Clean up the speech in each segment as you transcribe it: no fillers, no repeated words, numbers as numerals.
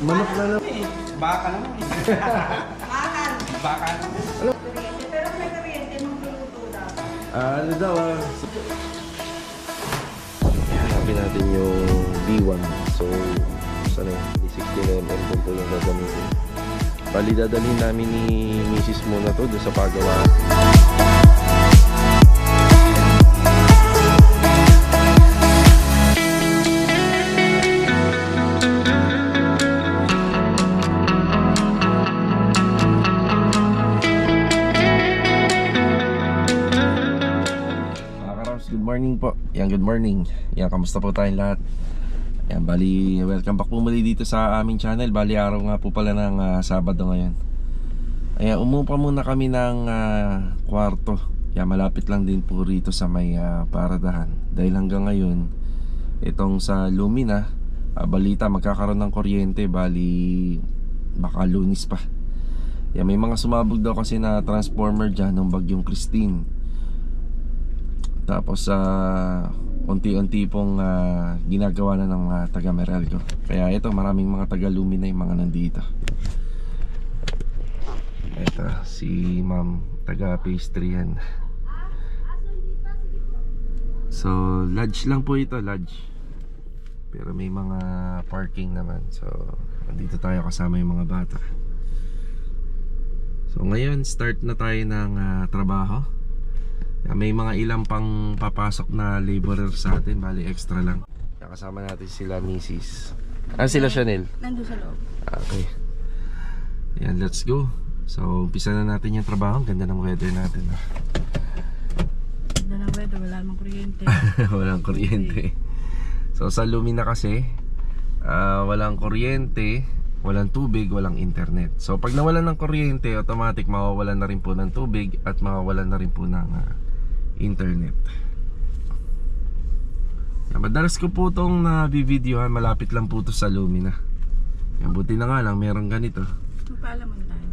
Manok na lang. Baka naman. Makan. Baka naman. Kuryente. Pero may kuryente, magluluto daw. Ano daw hanapin natin yung B1. So, sana yung 16mm doon po yung gagamitin. Bali, dadalhin namin ni Mrs. muna to doon sa pagawaan. Good morning po. Yan, good morning. Yan, kamusta po tayong lahat? Yan, bali, welcome back po muli dito sa aming channel. Bali, araw nga po pala ng Sabado ngayon. Ayan, umupa muna kami ng kwarto. Yan, malapit lang din po rito sa may paradahan. Dahil hanggang ngayon, itong sa Lumina, balita, magkakaroon ng kuryente. Bali, baka Lunis pa. Yan, may mga sumabog daw kasi na transformer dyan ng bagyong Christine. Tapos unti-unti pong ginagawa na ng taga Meralco. Kaya ito, maraming mga taga Lumina yung mga nandito. Ito, si ma'am, taga pastry yan. So, lodge lang po ito, lodge. Pero may mga parking naman. So, nandito tayo kasama yung mga bata. So, ngayon, start na tayo ng trabaho. May mga ilang pang papasok na laborer sa atin. Bali extra lang. Kasama natin sila Mrs. Sila Chanel? Nandun sa loob. Okay. Yan, let's go. So umpisa na natin yung trabaho. Ganda ng weather natin. Ganda ng weather, wala namang kuryente. Walang kuryente. So sa Lumina kasi walang kuryente, walang tubig, walang internet. So pag nawalan ng kuryente, automatic mawawalan na rin po ng tubig at mawawalan na rin po ng internet. Madalas ko po itong na-videohan. Malapit lang po ito sa Lumina. Buti na nga lang meron ganito. Magpaalaman tayo.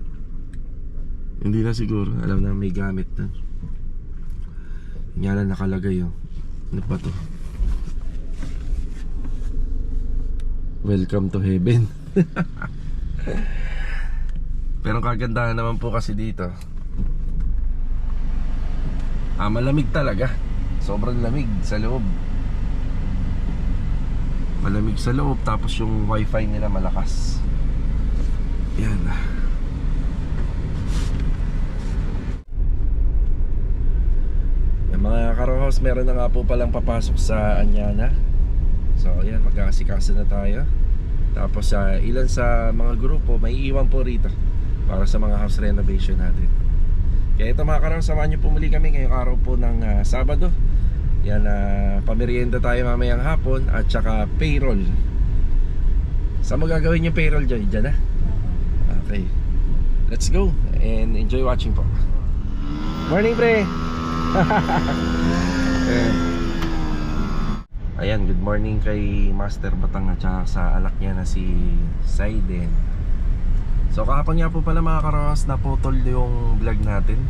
Hindi na siguro. Alam na may gamit doon. Nga lang nakalagay yun. Ano pa to? Welcome to heaven. Pero ang kagandahan naman po kasi dito, malamig talaga. Sobrang lamig sa loob. Malamig sa loob. Tapos yung wifi nila malakas. Yan. Yung mga karohos, meron na nga po palang papasok sa Anyana. So yan, magkakasikasa na tayo. Tapos ilan sa mga grupo may iwan po rito para sa mga house renovation natin. Kaya ito mga karohos, samahan nyo po muli kami ngayong araw po ng Sabado. Yan, pamerienda tayo mamayang hapon. At saka payroll. Saan mo gagawin yung payroll, Joy? Diyan na? Okay, let's go and enjoy watching po. Morning, pre! Ayan, good morning kay Master Batang at saka sa alak niya na si Saiden. So kahapon nga po pala mga karos, naputol yung vlog natin.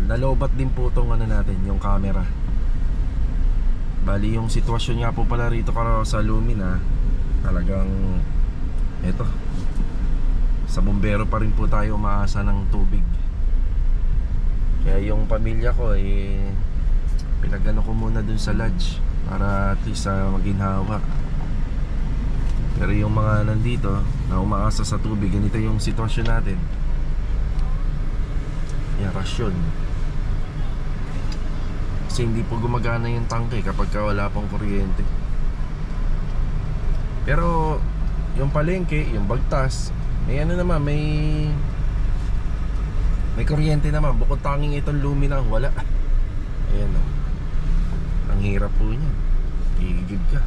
Nalobat din po itong natin, yung camera. Bali yung sitwasyon nga po pala rito karos sa Lumina, talagang eto, sa bumbero pa rin po tayo umaasa ng tubig. Kaya yung pamilya ko pinagano ko muna dun sa lodge para at least maginhawa. Pero yung mga nandito na umaasa sa tubig, ganito yung sitwasyon natin. Yan, rasyon. Kasi hindi po gumagana yung tangke kapag wala pang kuryente. Pero yung palengke, yung bagtas, may ano naman, may kuryente naman. Bukod tanging itong Lumina, wala. Ayan o. Ang hirap po niyan. Gigigib ka.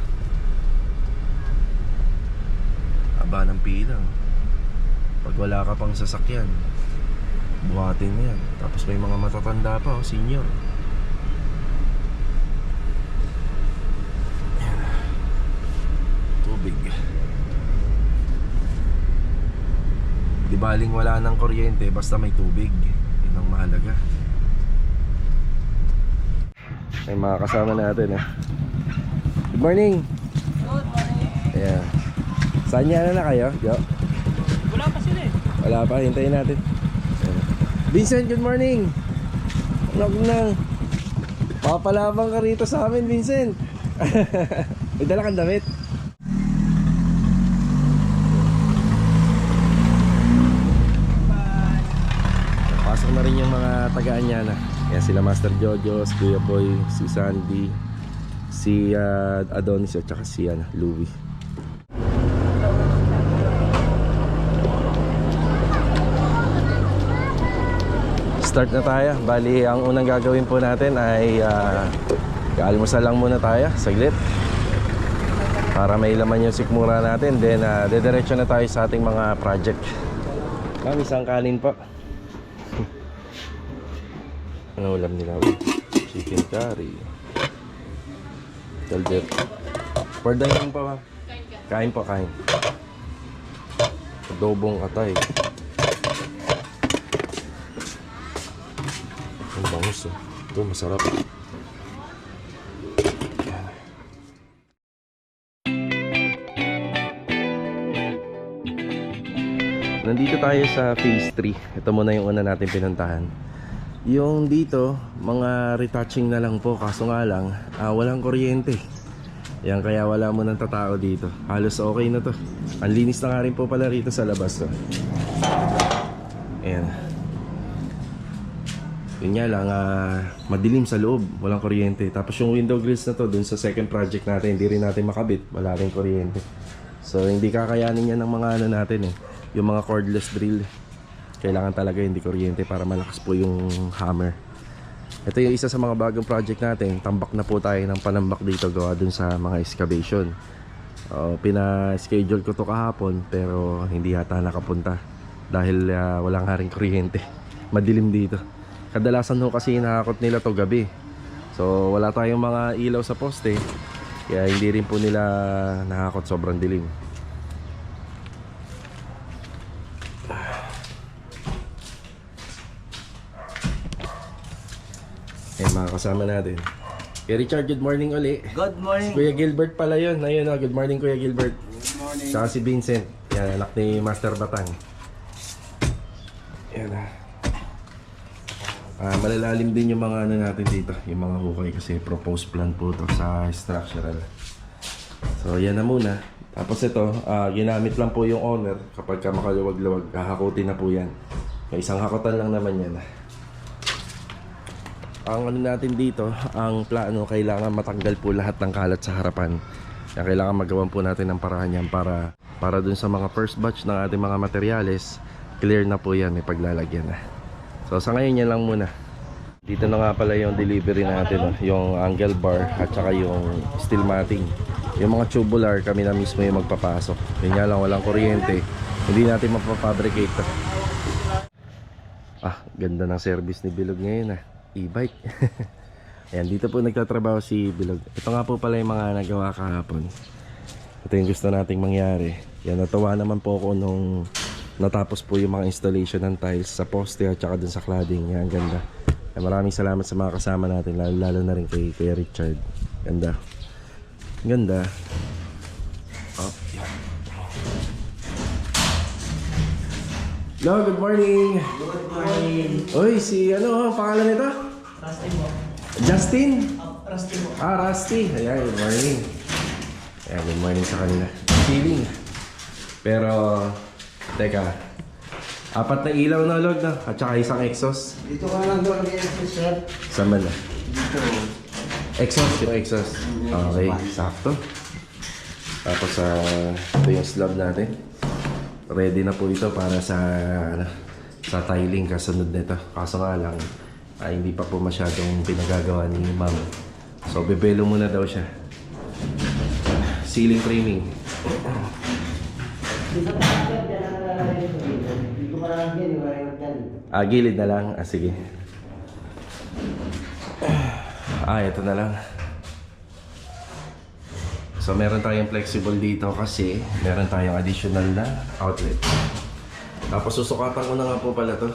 Haba ng pila. Pag wala ka pang sasakyan, buhatin mo yan. Tapos may mga matatanda pa, senior. Ayan. Tubig. Di baling wala ng kuryente, basta may tubig. Yun ang mahalaga. May mga kasama natin Good morning. Good morning. Ayan. Saan niya na kayo? Jo? Wala pa sila eh. Wala pa, hintayin natin. Vincent, good morning. Nang papalabang ka rito sa amin, Vincent. May dala kang damit. Pasok na rin yung mga tagaan niya na. Yan sila Master Jojo, si Kuya Boy, si Sandy, si Adonis at saka si Louie. Start na tayo. Bali, ang unang gagawin po natin ay almusal lang muna tayo, saglit. Para may laman yung sikmura natin. Then, dediretso na tayo sa ating mga project. Ma'am, isang kanin po. Ano ulam nila? Chicken curry. Talder. For dining po, ma'am. Kain po, kain. Adobong atay. Ang bangus, oh. Ito, masarap. Nandito tayo sa phase 3. Ito muna yung una natin pinuntahan. Yung dito, mga retouching na lang po. Kaso nga lang, walang kuryente. Yan, kaya wala mo nang tatao dito. Halos okay na to. Ang linis na nga rin po pala rito sa labas, to. Ayan. Yun nga lang, madilim sa loob. Walang kuryente. Tapos yung window grills na to, dun sa second project natin, hindi rin natin makabit. Wala rin kuryente. So, hindi kakayanin yan ng mga ano natin eh. Yung mga cordless drill. Kailangan talaga hindi kuryente para malakas po yung hammer. Ito yung isa sa mga bagong project natin. Tambak na po tayo ng panambak dito gawa dun sa mga excavation. Pina-schedule ko to kahapon pero hindi yata nakapunta dahil wala nga rin kuryente. Madilim dito. Kadalasan ho kasi hinahakot nila to gabi. So wala tayong mga ilaw sa poste. Kaya hindi rin po nila nahakot, sobrang dilim. Mga kasama natin. Kuya Richard, good morning uli. Good morning. Si Kuya Gilbert pala yun. Ayun, good morning Kuya Gilbert. Good morning. Saka si Vincent. Yan, anak ni Master Batang. Yan malalalim din yung mga ano natin dito. Yung mga hukay kasi proposed plan po to sa structural. So yan na muna. Tapos ito, ginamit lang po yung owner. Kapag ka makaluwag-luwag, hahakutin na po yan. May isang hakutan lang naman yan. Ang ano natin dito, ang plano, kailangan matanggal po lahat ng kalat sa harapan. Kaya kailangan magawan po natin ng paraan yan para dun sa mga first batch ng ating mga materyales, clear na po yan, may paglalagyan na. So sa ngayon yan lang muna. Dito na nga pala yung delivery natin, yung angle bar at saka yung steel matting. Yung mga tubular, kami na mismo yung magpapasok. Yun nga lang, walang kuryente, hindi natin mapafabricate to. Ganda ng service ni Bilog ngayon e-bike. Ayan, dito po nagtatrabaho si Bilog. Ito nga po pala yung mga nagawa kahapon. Ito yung gusto nating mangyari. Yan, natuwa naman po ako nung natapos po yung mga installation ng tiles sa poste at saka dun sa cladding. Yan, ganda. Ayan, maraming salamat sa mga kasama natin, lalo na rin kay Kuya Richard. Ganda. Ganda. Yan. Hello, good morning. Good morning. Oy, si ano, pangalan nito? Rusty mo. Justin? Rusty mo. Rusty. Ayan, good morning. Ayan, good morning sa kanila. Feeling. Pero, teka. 4 na ilaw na log na. At saka isang exhaust. Dito ka lang doon kaya sir. Saan ba na? Dito. Exhaust, yung exhaust. Okay, sakto. Tapos, ito yung slab natin. Ready na po ito para sa tiling kasunod nito. Kaso nga lang, hindi pa po masyadong pinagagawa ni Ma'am. So bebelo muna daw siya. Ceiling framing. Gilid na lang. Sige. Ito na lang. So meron tayong flexible dito kasi meron tayong additional na outlet. Tapos susukatan ko na nga po pala to.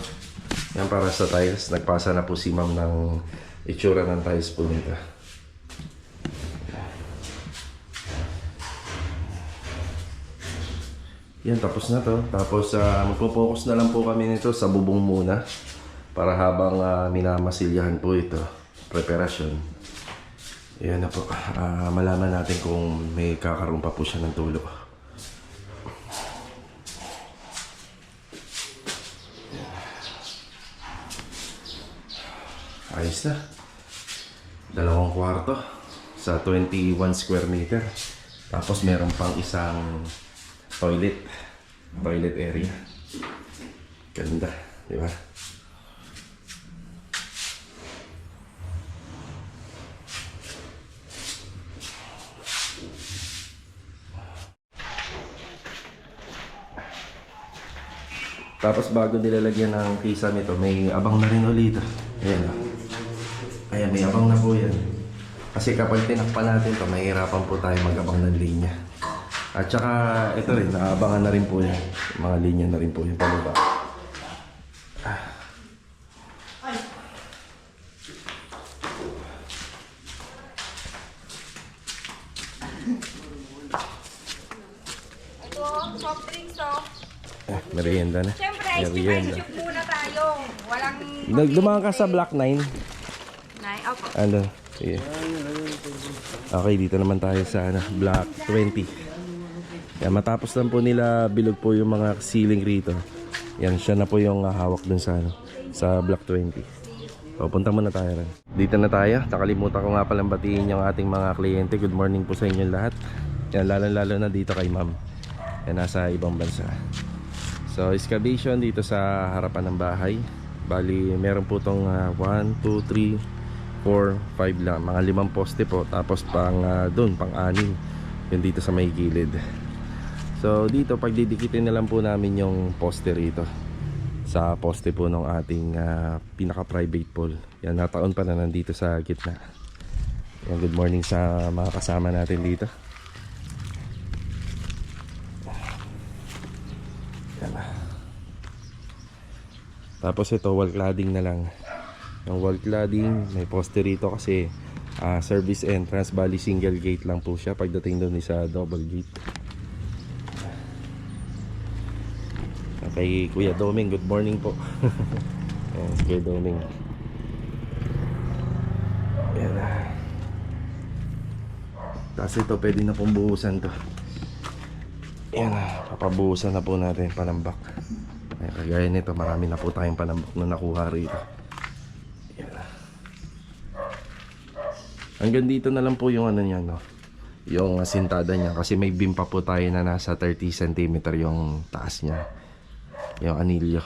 Yan para sa tiles. Nagpasa na po si Ma'am ng itsura ng tiles po nito. Yan, tapos na to. Tapos magpo-focus na lang po kami nito sa bubong muna. Para habang minamasilyahan po ito, preparasyon. Yan na po. Malaman natin kung may kakaroon pa po siya ng tulo. Ayos na. 2 kwarto sa 21 square meter. Tapos meron pang isang toilet area. Ganda, di ba? Tapos bago nilalagyan ng kisame ito, may abang na rin ulit. Ayan. Ayan, may abang na po yan. Kasi kapag tinakpan natin ito, mahirapan po tayo mag-abang ng linya. At saka ito rin, naabangan na rin po yan. Mga linya na rin po yung pababa. Ito, soft drinks to. Merienda na. Siyempre, ice cream, Merienda. ice cube muna tayo. Walang... Dumaan ka sa Block 9. Nay, opo. Ano? Sige. Okay, dito naman tayo sa Block 20. Yan, matapos lang po nila bilog po yung mga ceiling rito. Yan, siya na po yung hawak dun sa, sa Block 20. So, punta muna tayo rin. Dito na tayo. Nakalimutan ko nga palang batiin yung ating mga kliyente. Good morning po sa inyo lahat. Yan, lalo na dito kay ma'am. Yan, nasa ibang bansa. So, excavation dito sa harapan ng bahay. Bali, meron po itong 1, 2, 3, 4, 5 lang. Mga 5 poste po. Tapos dun, pang 6. Yun dito sa may gilid. So, dito, pagdidikitin na lang po namin yung poste rito. Sa poste po ng ating pinaka-private pool. Yan, nataon pa na nandito sa gitna. Yan, good morning sa mga kasama natin dito. Yan. Tapos ito, wall cladding na lang. Yung wall cladding, may poste rito kasi service entrance, bali single gate lang po siya pagdating doon sa double gate. Kay Kuya Doming, good morning po. Ayan, Kuya Doming. Ayan. Tapos ito, pwede na pong buhusan to. Ayan, papabuhusan na po natin panambak. Ayan, kagaya nito, marami na po tayong panambak na nakuha rito. Ayan. Hanggang dito na lang po yung ano niya, no? Yung sintada niya. Kasi may beam pa po tayo na nasa 30 cm yung taas niya. Yung anilyo.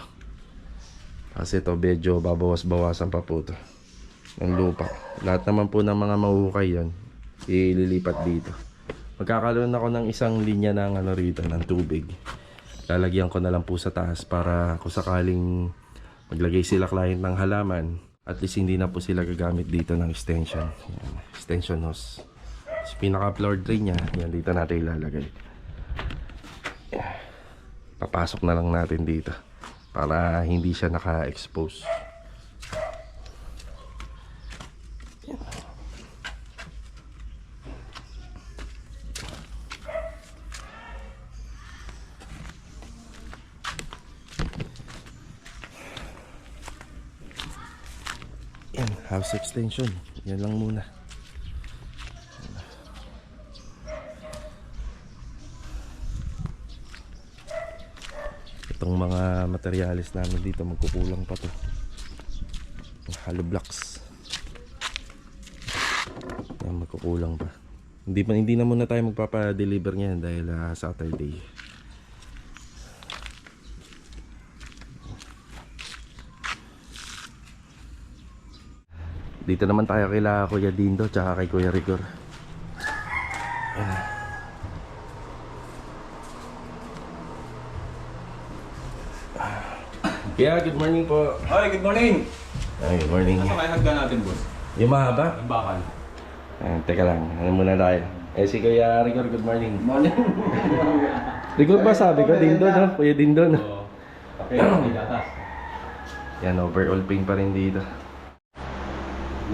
Kasi ito medyo babawas-bawasan pa po ito ng lupa. Lahat naman po ng mga mahuhukay yan ililipat dito. Magkakaroon ako ng isang linya ng ano rito, ng tubig. Lalagyan ko na lang po sa taas para kung sakaling maglagay sila client ng halaman, at least hindi na po sila gagamit dito ng extension. Yan, extension hose. So, pinaka floor drain niya, yan dito natin ilalagay. Papasok na lang natin dito para hindi siya naka-expose. Yan, house extension. Yan lang muna. Itong mga materialis namin dito magkukulang pa to. Hollow blocks. Yan, magkukulang pa. Hindi na muna tayo magpapa-deliver niyan dahil Saturday. Dito naman tayo kila Kuya Dindo tsaka kay Kuya Rigor. Yan. Yeah, good morning po. Hi, good morning! Ay, good morning. Saan kaya hagdan natin, boss? Yung mahaba? Ang bakal. Teka lang, ano muna tayo. Si Kuya Rigor, good morning. Morning. Rigor ba sabi ko? Dindo, no? Kuya Dindo, no? Oo. Okay, hindi gatas. Yan, overall pain pa rin dito.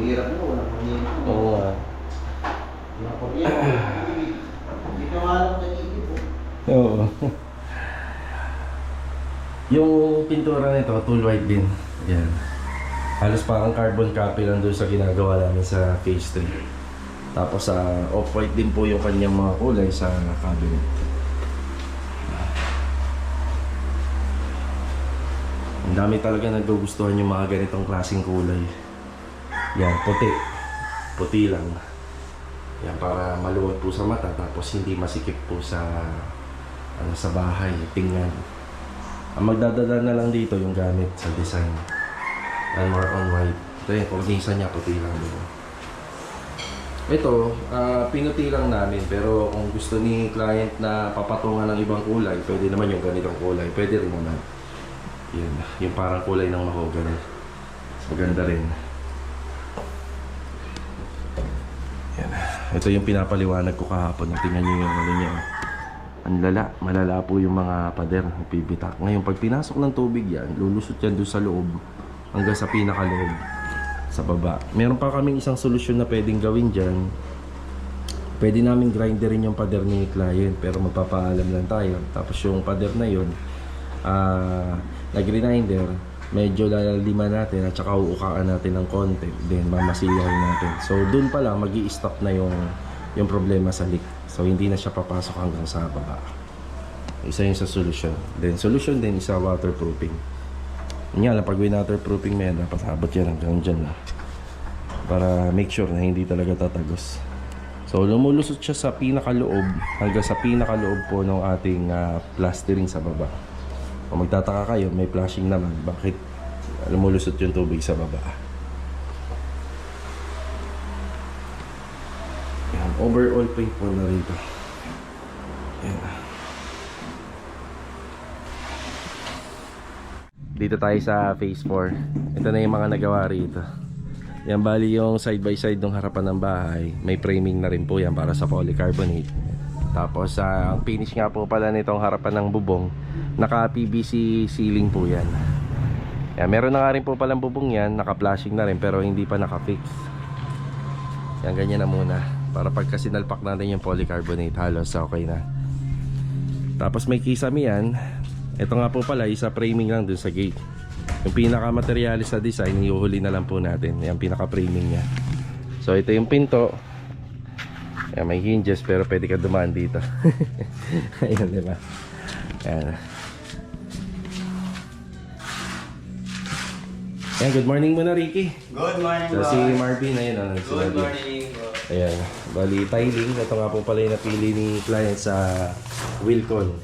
Hirap mo, walang kuryente. Oo nga. Walang kuryente. Hindi ka malam na po. Oo. Yung pintura nito, tool white din. Yan. Halos parang carbon copy lang doon sa ginagawa namin sa phase 3. Tapos off-white din po yung kanyang mga kulay sa cabinet. Ang dami talaga nagugustuhan yung mga ganitong klaseng kulay. Yan, puti. Puti lang. Yan, para maluwag po sa mata tapos hindi masikip po sa sa bahay, tingnan. Ang magdadala na lang dito yung gamit sa design. And more on white. Ito yung kornisa niya, puti lang dito. Ito, pinuti lang namin, pero kung gusto ni client na papatungan ng ibang kulay, pwede naman yung ganitong kulay. Pwede rin naman. Yan, yung parang kulay ng mahogany. Maganda rin. Yan. Ito yung pinapaliwanag ko kahapon. Tingnan nyo yung ano niya. Ang lala, malala po yung mga pader, pibitak. Ngayon, pag pinasok ng tubig yan, lulusot yan doon sa loob hanggang sa pinakaloob sa baba. Meron pa kaming isang solusyon na pwedeng gawin dyan. Pwede namin grinderin yung pader ni client, pero magpapaalam lang tayo. Tapos yung pader na yun, nag-grinder, medyo lalaliman natin at saka uukaan natin ng konti, then mamasilahin natin. So dun pa lang magi-stop na yung problema sa leak. So hindi na siya papasok hanggang sa baba. Isa yun sa solution. Then solution din isa waterproofing. Yun nga lang, pag waterproofing mo yan, dapat habot yan hanggang dyan na. Para make sure na hindi talaga tatagos. So lumulusot siya sa pinakaloob hanggang sa pinakaloob po ng ating plastering sa baba. Kung magtataka kayo, may flashing naman. Bakit lumulusot yung tubig sa baba? Yan, overall paint po na rito. Yan. Dito tayo sa phase 4. Ito na yung mga nagawa rito. Yan, bali yung side by side ng harapan ng bahay. May framing na rin po yan para sa polycarbonate. Tapos ang finish nga po pala nitong harapan ng bubong, naka PVC ceiling po yan. Yan, meron na nga rin po palang bubong yan, naka flashing na rin pero hindi pa naka fix. Yan, ganyan na muna. Para pagka sinalpak natin yung polycarbonate, halos okay na. Tapos may kisame yan. Ito nga po pala, isa framing lang dun sa gate. Yung pinaka-materialis sa design, iuhuli na lang po natin. Yung pinaka-framing niya. So ito yung pinto. Yan, may hinges pero pwede ka dumaan dito. Ayan, diba? Ayan. Ayan, good morning muna, Ricky. Good morning, So si Marvin, ayun. Good morning, bro. Ayan, bali tiling. Ito nga po pala yung napili ni client sa Wilcon.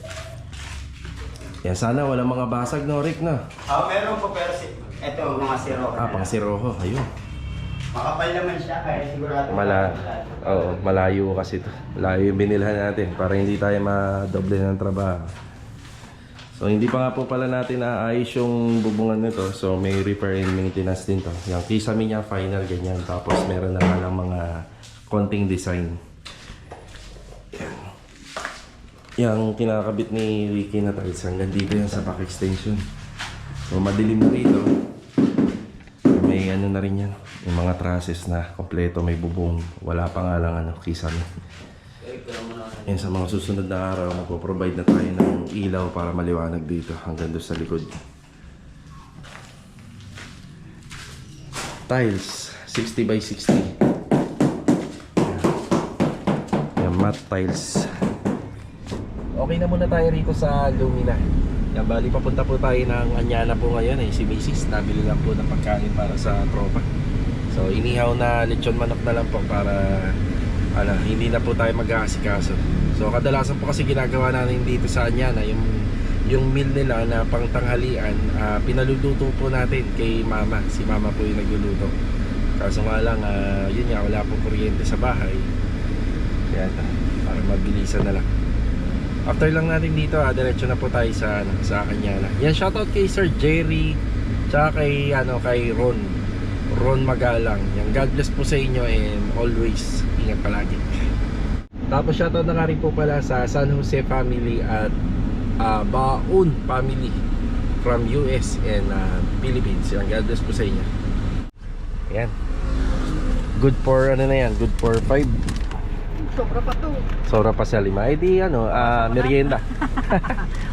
Yan, sana walang mga basag, no, Rick, no? Meron po pero ito mga zero. Pang Siroho, ayun. Makapal naman siya kaya sigurado. Oo, malayo kasi ito. Malayo yung binilhan natin para hindi tayo madoble ng trabaho. So hindi pa nga po pala natin naayos yung bubungan nito. So may repair and maintenance din to. Yung kisame niya final ganyan. Tapos meron na nga lang mga konting design. Yung kinakabit ni Ricky na tiles hanggang dito yan sa back extension. So madilim na rito. May ano na rin yan. Yung mga trusses na kompleto, may bubong. Wala pa nga lang kisame. Yan, sa mga susunod na araw, magpo-provide na tayo ng ilaw para maliwanag dito hanggang doon sa likod. Tiles, 60 by 60. Yan, matte tiles. Okay na muna tayo rito sa Lumina. Yan, bali papunta po tayo ng Anyana po ngayon. Si Mrs. Nabili lang po ng pagkain para sa tropa. So inihaw na lechon manok na lang po para hindi na po tayo mag-aasikaso. So kadalasan po kasi ginagawa natin dito sa Anyana, yung meal nila na pangtanghalian, pinaluluto po natin kay mama. Si mama po yung nagluluto. Kaso nga lang, yun nga, wala po kuryente sa bahay. Yan, para mabilisan na lang. After lang natin dito, diretso na po tayo sa Anyana. Yan, shoutout kay Sir Jerry, tsaka kay Ron Magalang. Yan, God bless po sa inyo and always ingat palagi. Tapos shoutout na nga rin po pala sa San Jose family at Baon family from US and Philippines. Yan, God bless po sa inyo. Yan. Good for ano na yan, good for 5 Sobra pa to. Sobra pa sa 5. Eh di ano, merienda.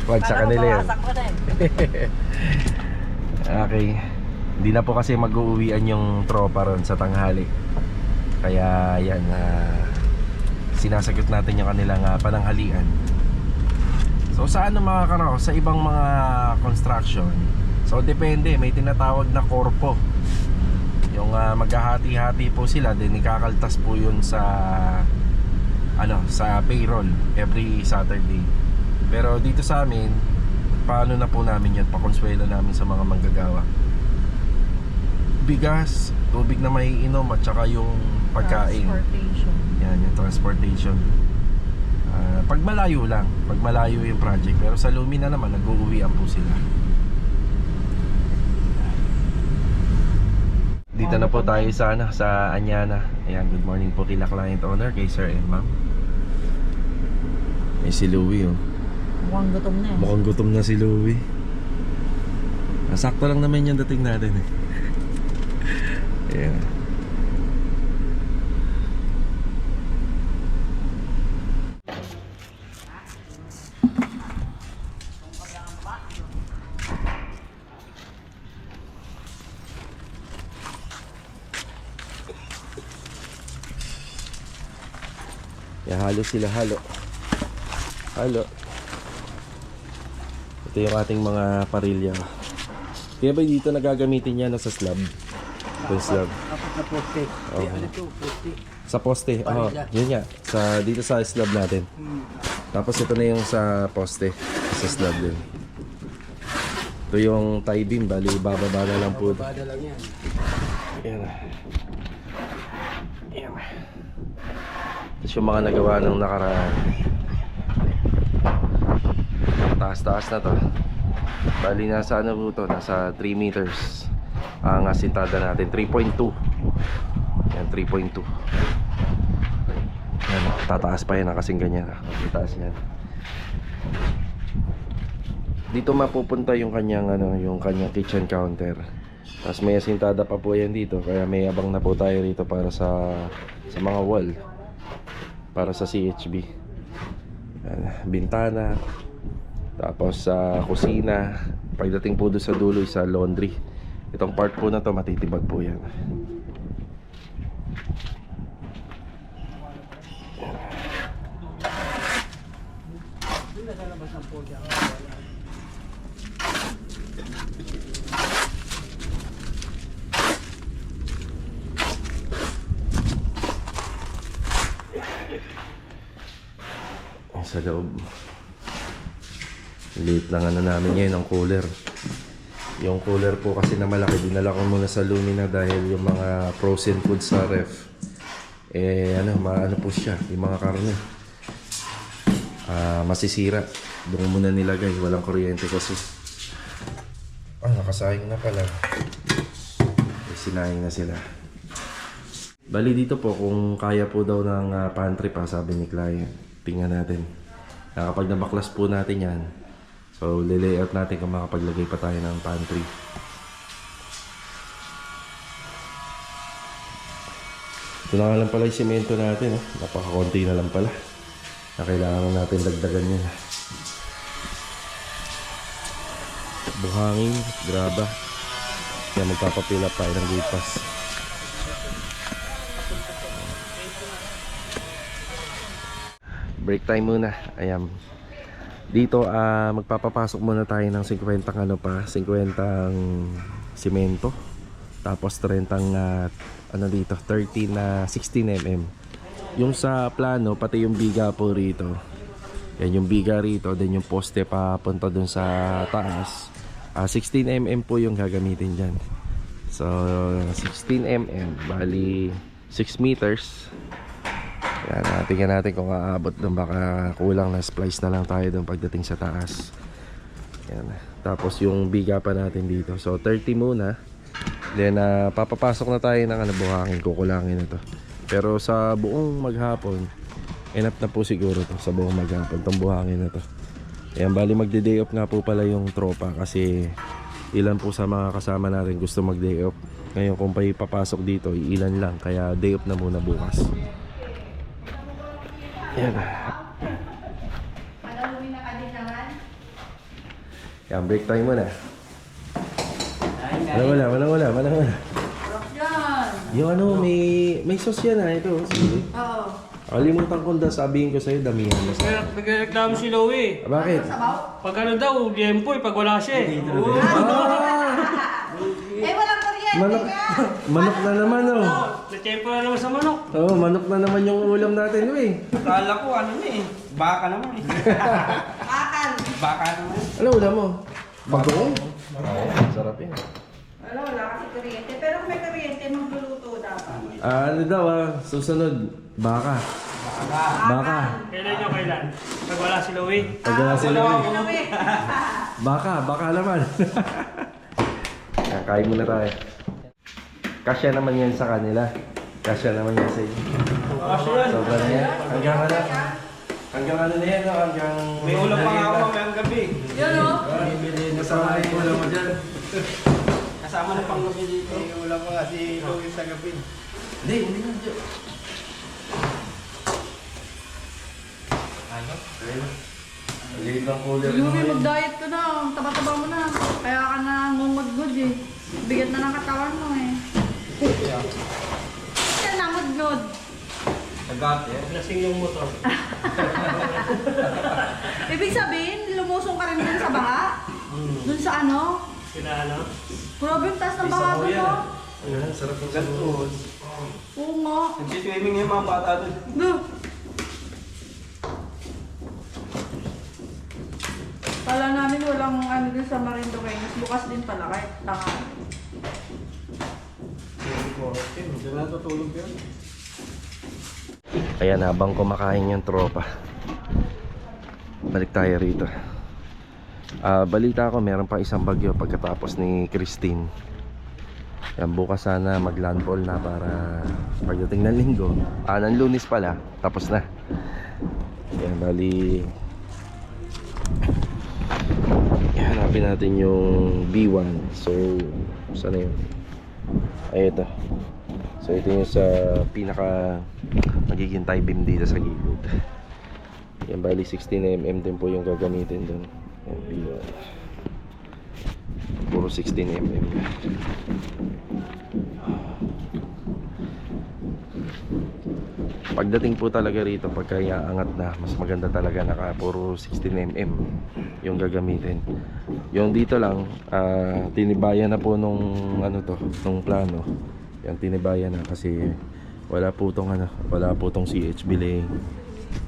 Wag sa kanila yan. Okay. Hindi na po kasi mag-uuwian yung tropa ron sa tanghali. Kaya yan, sinasagot natin yung kanilang pananghalian. So sa ano mga karo, sa ibang mga construction, so depende, may tinatawag na korpo. Yung maghahati-hati po sila, then ikakaltas po yun sa sa payroll every Saturday. Pero dito sa amin, paano na po namin yun, pakonsuelo namin sa mga manggagawa. Bigas, tubig na maiinom at saka yung pagkain. Transportation. Yan, yung transportation. Pag malayo lang, pag malayo yung project. Pero sa Lumina naman, nag-uuwian po sila. Dito na po tayo sa Anyana. Ayan, good morning po kila client owner, kay Sir and Ma'am. May si Louie oh. Mukhang gutom na eh. Mukhang gutom na si Louie. Sakto lang naman yung dating natin eh. Ayan. Halo sila, halo. Ito yung ating mga parilya. Kaya ba dito nagagamitin yan sa slab? Ito yung slab. Apat na poste. Okay. Ano to? Poste. Sa poste, yun nga. Dito sa slab natin. Tapos ito na yung sa poste, sa slab din. Ito yung tie beam, bali bababa na lang po. Bada lang yan. Ayan. Ayan. Tapos yung mga nagawa nung nakaraan. Taas-taas na to. Bali nasa ano po to, nasa 3 meters ang asintada natin, 3.2. Yan, 3.2. Yan, tataas pa yan kasing ganyan. Tataas yan. Dito mapupunta yung kanyang yung kanyang kitchen counter. Tapos may asintada pa po yan dito, kaya may abang na po tayo rito para sa mga wall, para sa CHB. Yan, bintana. Tapos sa kusina. Pagdating po doon sa dulo sa laundry. Itong part po na to matitibag po yan. Sa loob, liit lang namin ngayon ang cooler. Yung cooler po kasi na malaki, dinala ko muna sa Lumina dahil yung mga frozen food sa ref maano po siya, yung mga karne masisira. Doon muna nilagay, walang kuryente kasi. Nakasayang na pala. Sinayang na sila. Bali dito po, kung kaya po daw ng pantry pa, sabi ni client. Tingnan natin. Kapag nabaklas po natin yan, so lilayout natin kung makapaglagay pa tayo ng pantry. Ito na nga lang pala yung semento natin. Napakakonti na lang pala na kailangan natin dagdagan yun. Buhangin, graba. Kaya magpapapila tayo ng gate pass. Break time muna. Ayan. Dito magpapapasok muna tayo ng 50 simento. Tapos 30 dito, 30 na 16 mm. Yung sa plano, pati yung biga po rito. Yan yung biga rito, then yung poste papunta dun sa taas. 16 mm po yung gagamitin dyan. So 16 mm, bali 6 meters. Yan, tingnan natin kung aabot doon. Baka kulang na splice na lang tayo doon pagdating sa taas. Yan. Tapos yung biga pa natin dito. So 30 muna. Then papapasok na tayo ng buhangin. Kukulangin na to. Pero sa buong maghapon, enough na po siguro to. Sa buong maghapon, itong buhangin na to. Yan, bali magde-day off nga po pala yung tropa. Kasi ilan po sa mga kasama natin gusto mag-day off. Ngayon kung papasok dito, ilan lang. Kaya day off na muna bukas. Yan. Malawin na ka din naman. Yan, break time muna. Wala. Yan. Yung ano, may sauce yan ito. Sige. Oo. Kalimutan ko sabihin ko sa'yo, damihan mo sa... Nagreklamo si Louie. Bakit? Pag ano daw, liempo pag wala siya eh. Eh, walang kuryente Manok, manok na naman oh. Nagtempo na naman sa manok. Oo, manok na naman yung ulam natin eh. Kala ko ano na eh. Baka naman eh. Bakal. Baka naman. Ano ulam mo? Bagoong? Oo, sarap yan. Wala kasi kuryente. Pero kung may kuryente, magluluto dapat. Ano daw susunod, baka. Baka. Kailan nyo kailan? Pag wala si Louie. Pag wala sila eh. Ano eh? Baka naman. Yan, kain muna tayo. Kasya naman yan sa kanila. Kasya naman yan sa inyo. Sobra na yan. Hanggang ano? Hanggang ano na yan, no? Hanggang... May ulam pa nga ako mamayang gabi. Yan o. Kasama yung ulam mo dyan. Kasama na pang gabi dito. May ulam pa nga si Louie sa gabi. Hindi na dyan. Ano? Liit lang cooler. Yuri, mag-diet ka na. Taba-taba mo na. Kaya ka na ngungod-ngod eh. Bigat na ng katawan mo eh. Yan na, ngod-ngod. Agad eh. Lasing yung motor. Ibig sabihin, lumusong ka rin dun sa baha? Dun sa ano? Sila ano? Grabe yung taas ng baha dun no? Ayan, sarap ng Ganun. Oo nga. Nagsiswimming yung mga bata doon. Go. Kala namin walang ano dun sa Marinduqueños. Bukas din pala kahit tangan. Diyan natutulog yun. Ayan, habang kumakain yung tropa, balik tayo rito. Balita ko meron pa isang bagyo pagkatapos ni Christine. Yan, bukas sana mag-landfall na para pagdating ng linggo, ng Lunes pala, tapos na. Yan, bali hanapin natin yung B1. So, saan na yun? Ay, ito. So, ito yung sa pinaka magiging tie beam dito sa gilid. Yan, bali 16mm din po yung gagamitin dun. Yan, B1. Puro 16mm. Pagdating po talaga rito, pagka iaangat na, mas maganda talaga naka puro 16mm yung gagamitin. Yung dito lang, tinibayan na po nung ano to, nung plano. Yan, tinibayan na kasi wala po tong ano, wala po tong CH belaying.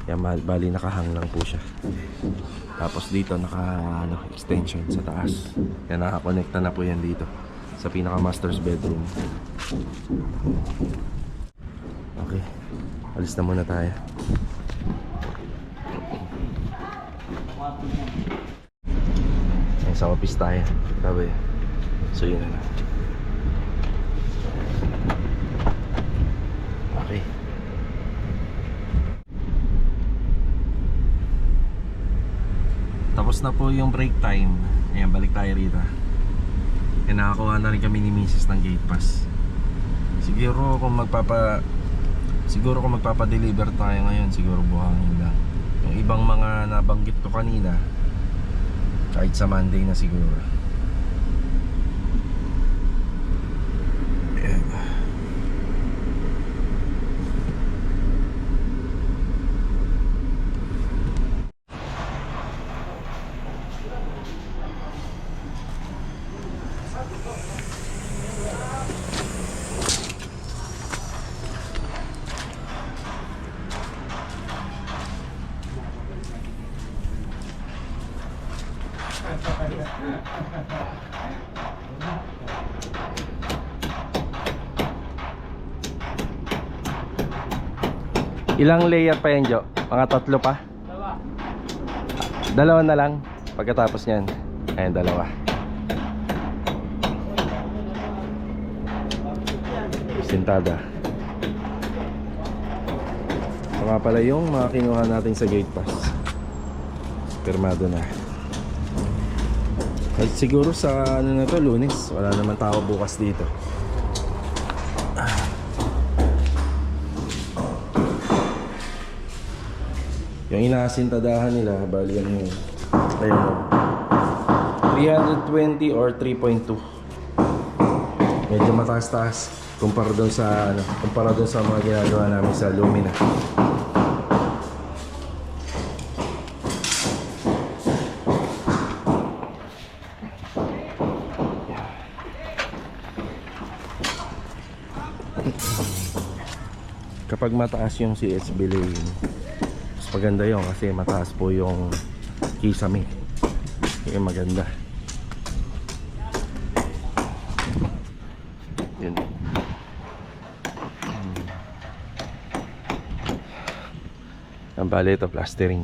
Yan, bali nakahang lang po siya. Tapos dito naka ano, extension sa taas. Yan, nakakonekta na po yan dito sa pinaka master's bedroom. Okay, alis na muna tayo. Sa office tayo, sabi. So yun na. Okay. Tapos na po yung break time. Ayan, balik tayo rito. E nakakuha na rin kami ni Mrs. ng gate pass. Siguro kung magpapa-deliver tayo ngayon, siguro buhangin lang. Yung ibang mga nabanggit ko kanina, kahit sa Monday na siguro. Ayan. Ilang layer pa yan, Jo? Mga 3 pa? Dalawa na lang pagkatapos niyan. Ayan, dalawa. Sintada. So nga pala yung mga kinuha natin sa gate pass. Pirmado na. At siguro sa ano na to, Lunes, wala naman tao bukas dito. Yung inasintadahan nila, bali ano yun. Ayun o. 320 or 3.2. Medyo mataas-taas kumpara doon sa mga ginagawa namin sa Lumina. Kapag mataas yung CHB lane, mas maganda yun kasi mataas po yung kisame. Yung maganda. Yun. Ang bali ito, plastering.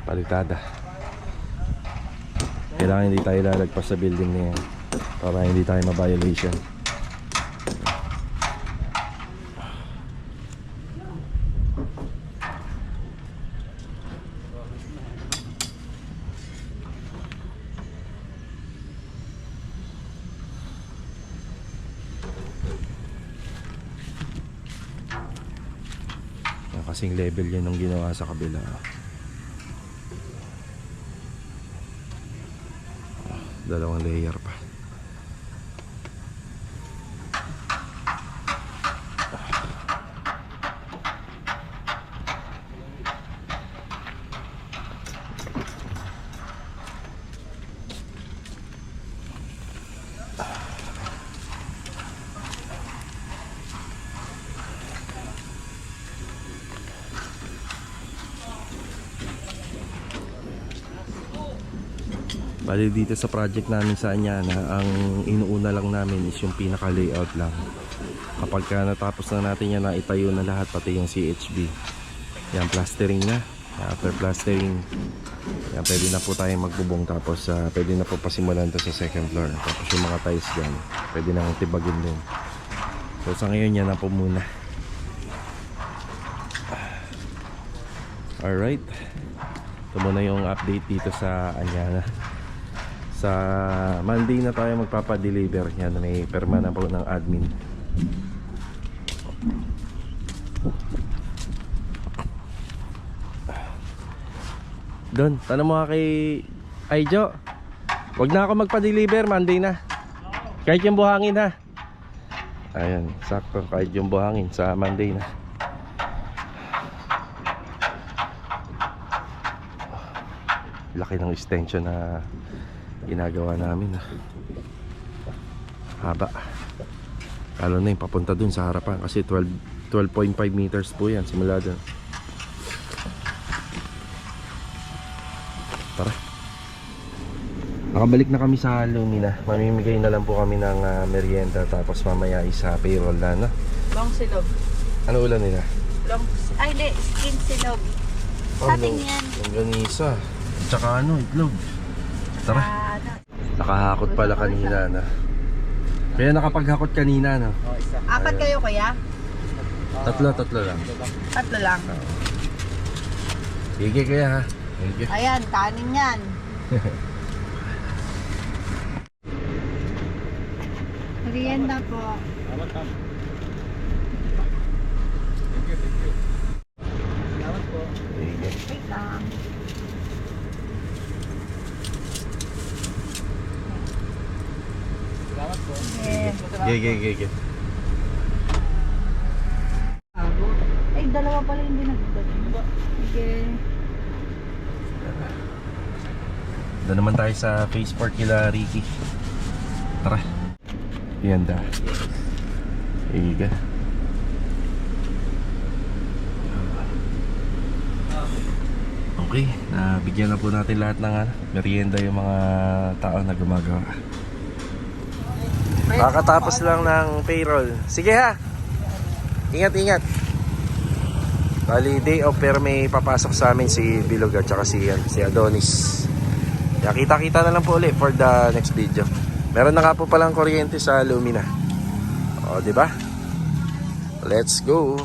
Palitada. Kailangan hindi tayo lalagpas sa building na yan para hindi tayo ma-violation. Kasing level yan nung ginawa sa kabila. Dalawang layer pa. Bali dito sa project namin sa Anyana, ang inuuna lang namin is yung pinaka layout lang. Kapag natapos na natin yan, na itayo na lahat pati yung CHB. Yan, plastering na. After plastering, yan, pwede na po tayong magbubong. Tapos pwede na po pasimulan to sa second floor. Tapos yung mga tiles dyan, pwede na tibagin din. So sa ngayon yan na po muna. Alright, ito muna yung update dito sa Anyana. Sa Monday na tayo magpapadeliver. Yan, may perma na po ng admin. Don, tanong mo nga kay Aijo, wag na ako magpa-deliver, Monday na. Kahit yung buhangin ha. Ayan, sakto, kahit yung buhangin sa Monday na. Laki ng extension na ginagawa namin. Haba. Lalo na yung papunta dun sa harapan kasi 12.5 meters po yan simula dun. Tara. Nakabalik na kami sa Lumina. Mamimigay na lang po kami ng merienda. Tapos mamaya isa payroll na, no? Long silog. Ano ulan nila? Ay, hindi. Skin silog. Sa atin yan. Longganisa. Tsaka itlog. Tara. Nakahakot pala kanina na. Kaya nakapaghakot kanina, no? Apat kayo, kuya? Tatlo lang. Tatlo lang. Sige kaya ha. Thank you. Ayan, kanin yan. Merienda po. Sige. Wait lang. Sige. Ay, dalawa pala hindi nagdala. Okay. Doon naman tayo sa Phase 4 kila Ricky. Tara. Ganda. Iga. Okay, nabigyan na po natin lahat ng merienda yung mga tao na gumagawa. Kakatapos lang ng payroll. Sige ha. Ingat. Bali day off pero may papasok sa amin si Bilog at saka si Adonis. Kaya kita-kita na lang po ulit for the next video. Meron na nga po palang kuryente sa Lumina. O, di ba? Let's go.